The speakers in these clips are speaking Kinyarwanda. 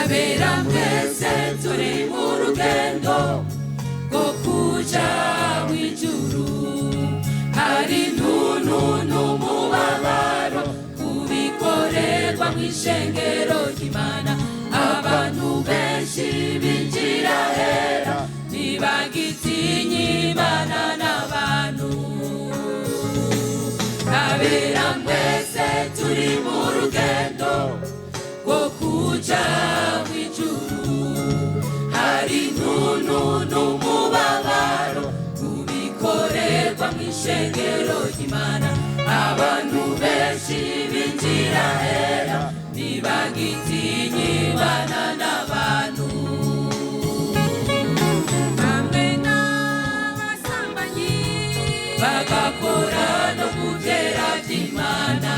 abera mwese turi mu rugendo rwo kuja mw'ijuru. Hari nunu n'umubabaro kubikorerwa mw'ishengero ry'Imana. Abantu benshi binjira hera ntibagitinya Imana n'abantu. Abera mwese turi mu rugendo rwo kuja mw'ijuru. Hari nunu n'umubabaro kubikorerwa mw'ishengero ry'Imana. Abantu benshi binjira hera ntibagitinya Imana n'abantu. Hamwe n'abasambanyi bagakora no kuvyera vy'Imana.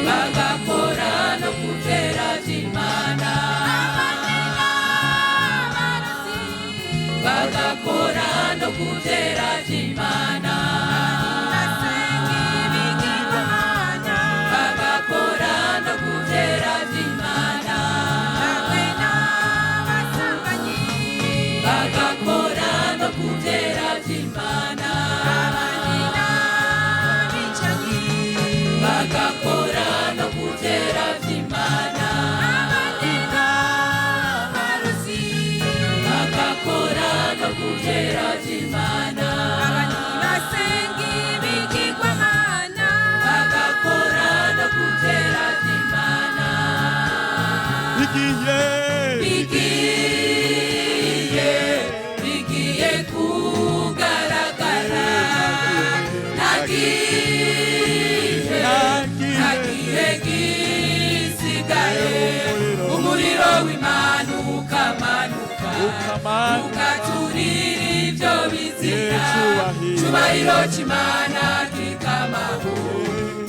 Bagakora no kuvyera vy'Imana. Bagakora no kuvyera vy'Imana. Bagakora no kuvyera vy'Imana. Bagakora no kuvyera vy'Imana. Bagakora no kuvyera vy'Imana. Bagakora no kuvyera vy'Imana. Basenga ibigirwamana. Bagakora no kuvyera vy'Imana. Bigiye kugaragara. Nagiye gisigaye. Umuriro w'Imana ukamanuka ugaturira ivyo bizira. Cubahiro c'Imana kikamaho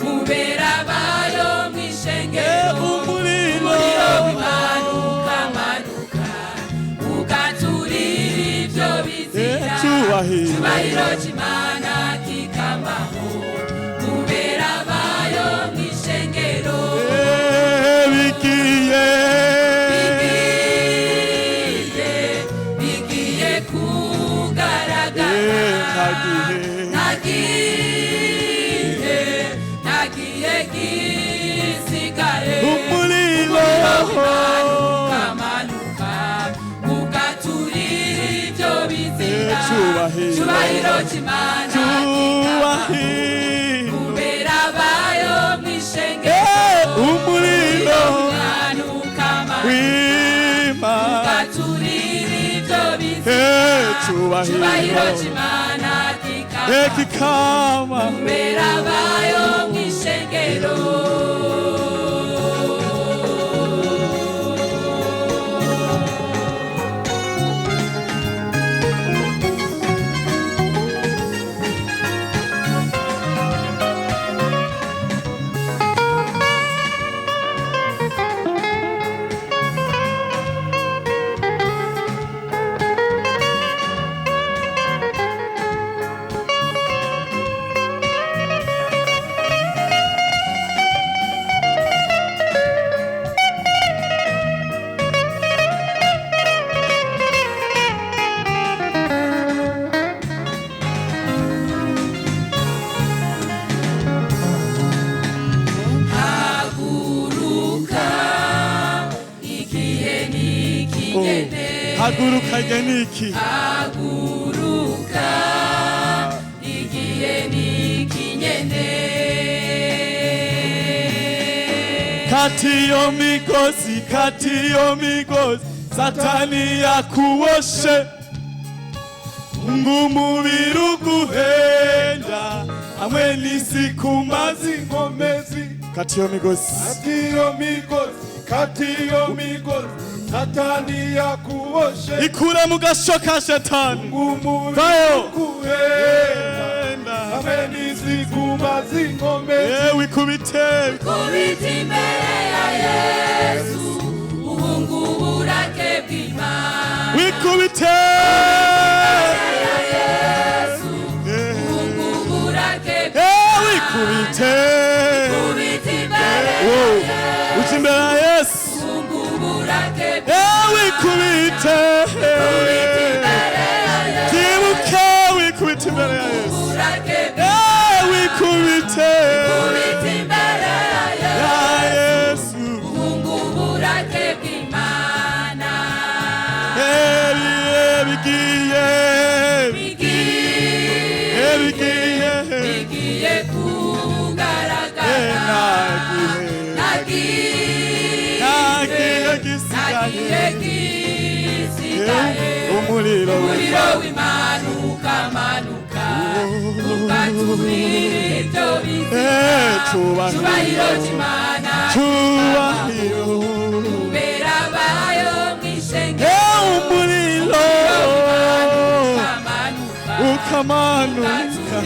mubera bayo mw'ishengero. Umuriro w'Imana ukamanuka ugaturira ivyo bizira. Cubahiro c'Imana kikamaho mubera bayo mw'ishengero. Bigiye kugaragara. Nagiye gisigaye. Umuriro w'Imana ukamanuka ugaturira ivyo bizira. Cubahiro c'Imana kikamaho mubera bayo mw'ishengero. Umuriro w'Imana ukamanuka ugaturira ivyo bizira. Cubahiro c'Imana kikama mubera bayo mw'ishengero. Haguruka geniki. Haguruka igihe n'ikinyene. Kati yo migozi Satani yakuwoshe. Ngumubiri uguhenda hamwe n'isiku mazi nkomezi. Kati yo migozi Satani yakuwoshe. Ikura mu gasho ka Shetani. Ngumubiri uguhenda hamwe n'isiku mazi nkomezi. Wikubite imbere ya Yesu. Ubunguburake bw'Imana. Wikubite Ubunguburake wikubite imbere ya Yesu. wikubita imbere ya Yesu uburake wikubite imbere ya Yesu byibuke wikubita imbere ya Yesu uburake wikubite imbere ya Yesu uburake bw'Imana bigiye kugaragara nagiye gisigaye umuriro w'Imana ukamanuka ugaturira ibyo biziga cyubahiro cy'Imana cyubahiro kubera abayo mw'ishengero umuriro ukamanuka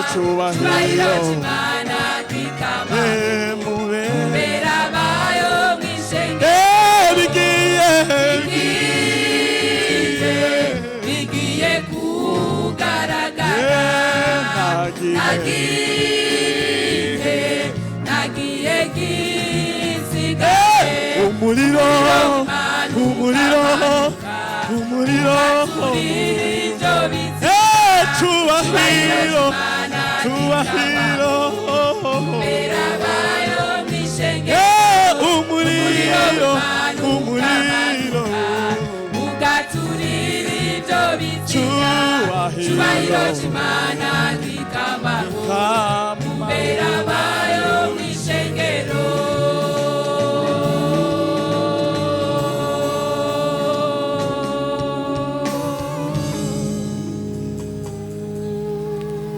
cyubahiro cy'Imana kikamanuka mube kubera abayo mw'ishengero bigiye kugaragara nagiye gisigaye umuriro cyubahiro umuriro ugaturira ibyo biziga cyubahiro cy'Imana kikama